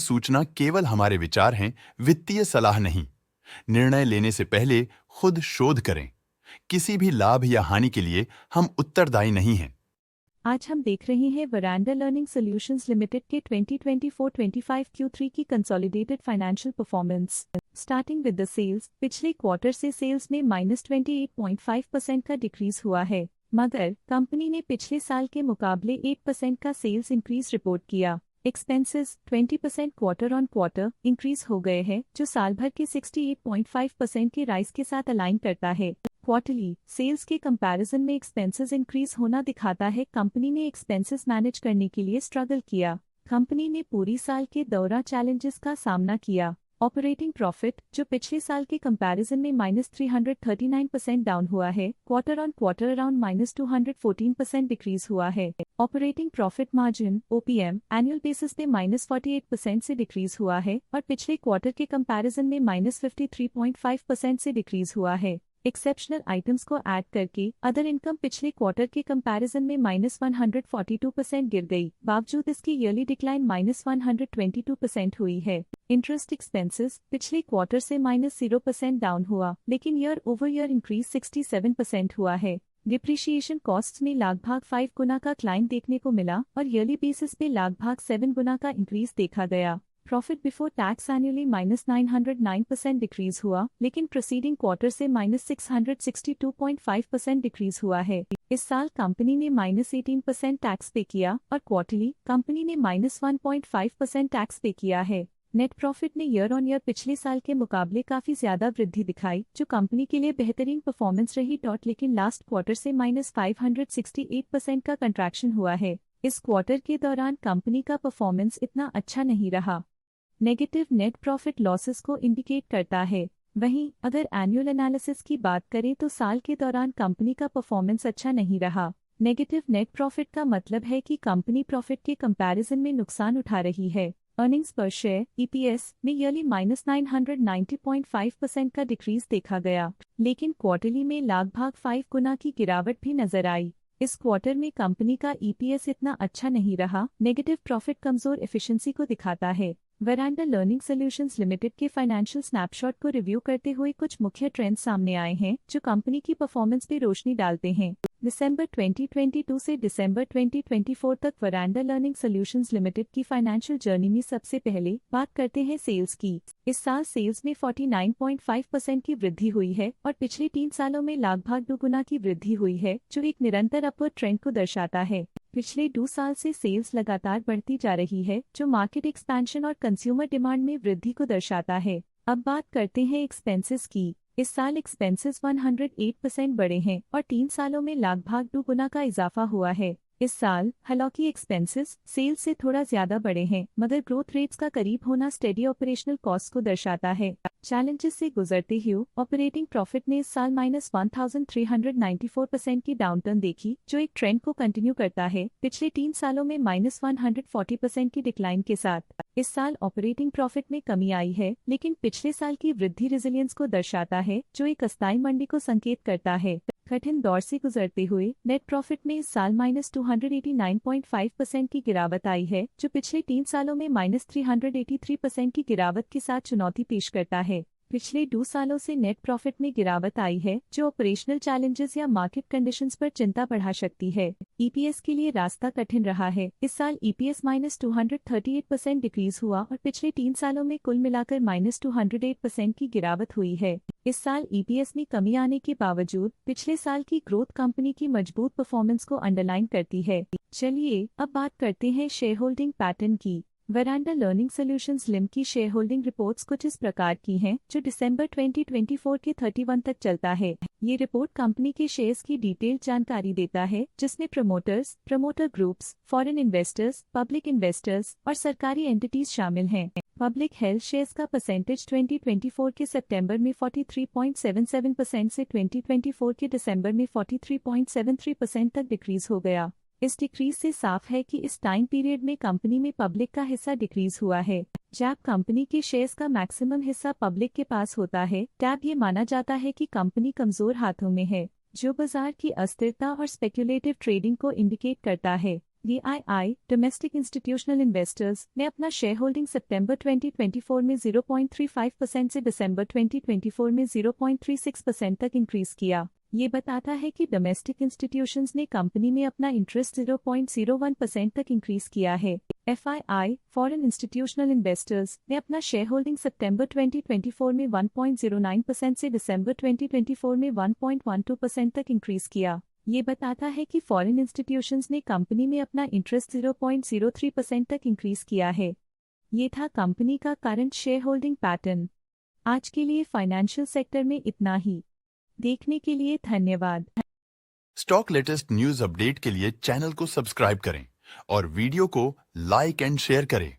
सूचना केवल हमारे विचार हैं, वित्तीय सलाह नहीं। निर्णय लेने से पहले खुद शोध करें। किसी भी लाभ या हानि के लिए हम उत्तरदायी नहीं हैं। आज हम देख रहे हैं वरांडा लर्निंग सॉल्यूशंस लिमिटेड के 2024-25 Q3 की consolidated financial performance. Starting with the sales, पिछले क्वार्टर से सेल्स में -28.5% का डिक्रीज हुआ है, मगर कंपनी ने पिछले साल के मुकाबले 8% का सेल्स इंक्रीज रिपोर्ट किया। Expenses 20% quarter on quarter increase हो गए हैं, जो साल भर के 68.5% के राइज के साथ अलाइन करता है। क्वार्टरली सेल्स के कंपैरिजन में एक्सपेंसेस इंक्रीज होना दिखाता है कंपनी ने एक्सपेंसेस मैनेज करने के लिए स्ट्रगल किया। कंपनी ने पूरी साल के दौरान चैलेंजेस का सामना किया। ऑपरेटिंग प्रॉफिट, जो पिछले साल के कंपैरिजन में -339% डाउन हुआ है, quarter on quarter around -214% decrease हुआ है। Operating profit margin OPM annual basis पे -48% से डिक्रीज हुआ है और पिछले क्वार्टर के कंपैरिजन में -53.5% से डिक्रीज हुआ है। एक्सेप्शनल आइटम्स को ऐड करके अदर इनकम पिछले क्वार्टर के कंपैरिजन में -142% गिर गई, बावजूद इसकी ईयरली डिक्लाइन -122% हुई है। इंटरेस्ट एक्सपेंसेस पिछले क्वार्टर से -0% डाउन हुआ, लेकिन ईयर ओवर ईयर इंक्रीज 67% हुआ है। डिप्रिशिएशन कॉस्ट्स में लगभग 5 गुना का क्लाइम देखने को मिला और ईयरली बेसिस पे लगभग 7 गुना का इंक्रीज देखा गया। Profit before tax annually -909% decrease हुआ, लेकिन प्रोसीडिंग क्वार्टर से -662.5% डिक्रीज हुआ है। इस साल कंपनी ने -18% टैक्स पे किया और क्वार्टरली कंपनी ने -1.5% टैक्स पे किया है। नेट प्रॉफिट ने ईयर ऑन ईयर पिछले साल के मुकाबले काफी ज्यादा वृद्धि दिखाई, जो कंपनी के लिए बेहतरीन परफॉर्मेंस रही। लेकिन लास्ट क्वार्टर से -568% का कंट्रैक्शन हुआ है। इस क्वार्टर के दौरान कंपनी का परफॉर्मेंस इतना अच्छा नहीं रहा। नेगेटिव नेट प्रॉफिट लॉसेस को इंडिकेट करता है। वहीं अगर एनुअल एनालिसिस की बात करें तो साल के दौरान कंपनी का परफॉर्मेंस अच्छा नहीं रहा। नेगेटिव नेट प्रॉफिट का मतलब है कि कंपनी प्रॉफिट के कंपैरिजन में नुकसान उठा रही है। अर्निंग्स पर शेयर EPS में ईयरली -990.5% का डिक्रीज देखा गया, लेकिन क्वार्टरली में लगभग 5 गुना की गिरावट भी नजर आई। इस क्वार्टर में कंपनी का EPS इतना अच्छा नहीं रहा। नेगेटिव प्रॉफिट कमजोर एफिशिएंसी को दिखाता है। वरांडा लर्निंग सॉल्यूशंस लिमिटेड के फाइनेंशियल स्नैपशॉट को रिव्यू करते हुए कुछ मुख्य ट्रेंड्स सामने आए हैं, जो कंपनी की परफॉर्मेंस पे रोशनी डालते हैं। दिसंबर 2022 से दिसंबर 2024 तक वरांडा लर्निंग सॉल्यूशंस लिमिटेड की फाइनेंशियल जर्नी में सबसे पहले बात करते हैं सेल्स की। इस साल सेल्स में 49.5% की वृद्धि हुई है और पिछले 3 सालों में लगभग 2 गुना की वृद्धि हुई है, जो एक निरंतर अपवर्ड ट्रेंड को दर्शाता है। पिछले 2 साल से सेल्स लगातार बढ़ती जा रही है, जो मार्केट एक्सपेंशन और कंज्यूमर डिमांड में वृद्धि को दर्शाता है। अब बात करते हैं एक्सपेंसेस की। इस साल एक्सपेंसेस 108% बढ़े हैं और 3 सालों में लगभग 2 गुना का इजाफा हुआ है। इस साल हालांकि एक्सपेंसेस सेल्स से थोड़ा ज्यादा बढ़े हैं, मगर ग्रोथ रेट्स का करीब होना स्टेडी ऑपरेशनल कॉस्ट को दर्शाता है। चैलेंजेस से गुजरते हुए ऑपरेटिंग प्रॉफिट ने इस साल -1394% की डाउनटर्न देखी, जो एक ट्रेंड को कंटिन्यू करता है, पिछले 3 सालों में -140% की डिक्लाइन के साथ। इस साल ऑपरेटिंग प्रॉफिट में कमी आई है, लेकिन पिछले साल की वृद्धि रेजिलियंस को दर्शाता है, जो एक अस्थायी मंदी को संकेत करता है। कठिन दौर से गुजरते हुए नेट प्रॉफिट में इस साल -289.5% की गिरावट आई है, जो पिछले 3 सालों में -383% की गिरावट के साथ चुनौती पेश करता है। पिछले 2 सालों से नेट प्रॉफिट में गिरावट आई है, जो ऑपरेशनल चैलेंजेस या मार्केट कंडीशंस पर चिंता बढ़ा सकती है। EPS के लिए रास्ता कठिन रहा है। इस साल EPS -238% डिक्रीज हुआ और पिछले 3 सालों में कुल मिलाकर -208% की गिरावट हुई है। इस साल EPS में कमी आने के बावजूद पिछले साल की ग्रोथ कंपनी की मजबूत परफॉर्मेंस को अंडरलाइन करती है। चलिए अब बात करते हैं शेयर होल्डिंग पैटर्न की। वरांडा लर्निंग सॉल्यूशंस लिम की शेयर होल्डिंग रिपोर्ट्स कुछ इस प्रकार की हैं, जो दिसंबर 2024 के 31 तक चलता है। ये रिपोर्ट कंपनी के शेयर्स की डिटेल्ड जानकारी देता है, जिसमें promoters, promoter groups, foreign investors, public investors और सरकारी एंटिटीज शामिल हैं। पब्लिक हेल्थ शेयर्स का परसेंटेज 2024 के सितंबर में 43.77% से 2024 के दिसंबर में 43.73% तक डिक्रीज हो गया। इस डिक्रीज से साफ है कि इस टाइम पीरियड में कंपनी में पब्लिक का हिस्सा डिक्रीज हुआ है। जब कंपनी के शेयर्स का मैक्सिमम हिस्सा पब्लिक के पास होता है, तब ये माना जाता है कि कंपनी कमजोर हाथों में है, जो बाजार की अस्थिरता और स्पेक्युलेटिव ट्रेडिंग को इंडिकेट करता है। DII डोमेस्टिक इंस्टीट्यूशनल इन्वेस्टर्स ने अपना शेयर होल्डिंग सितंबर 2024 में 0.35% से दिसंबर 2024 में 0.36% तक इंक्रीज किया। ये बताता है कि डोमेस्टिक इंस्टीट्यूशंस ने कंपनी में अपना इंटरेस्ट 0.01% तक इंक्रीज किया है। FII फॉरेन इंस्टीट्यूशनल इन्वेस्टर्स ने अपना शेयर होल्डिंग सितंबर 2024 में 1.09% से दिसंबर 2024 में 1.12% तक इंक्रीज किया। ये बताता है कि फॉरेन इंस्टीट्यूशंस ने कंपनी में अपना इंटरेस्ट 0.03% तक इंक्रीज किया है। ये था कंपनी का करंट शेयर होल्डिंग पैटर्न। आज के लिए फाइनेंशियल सेक्टर में इतना ही। देखने के लिए धन्यवाद। स्टॉक लेटेस्ट न्यूज अपडेट के लिए चैनल को सब्सक्राइब करें और वीडियो को लाइक एंड शेयर करें।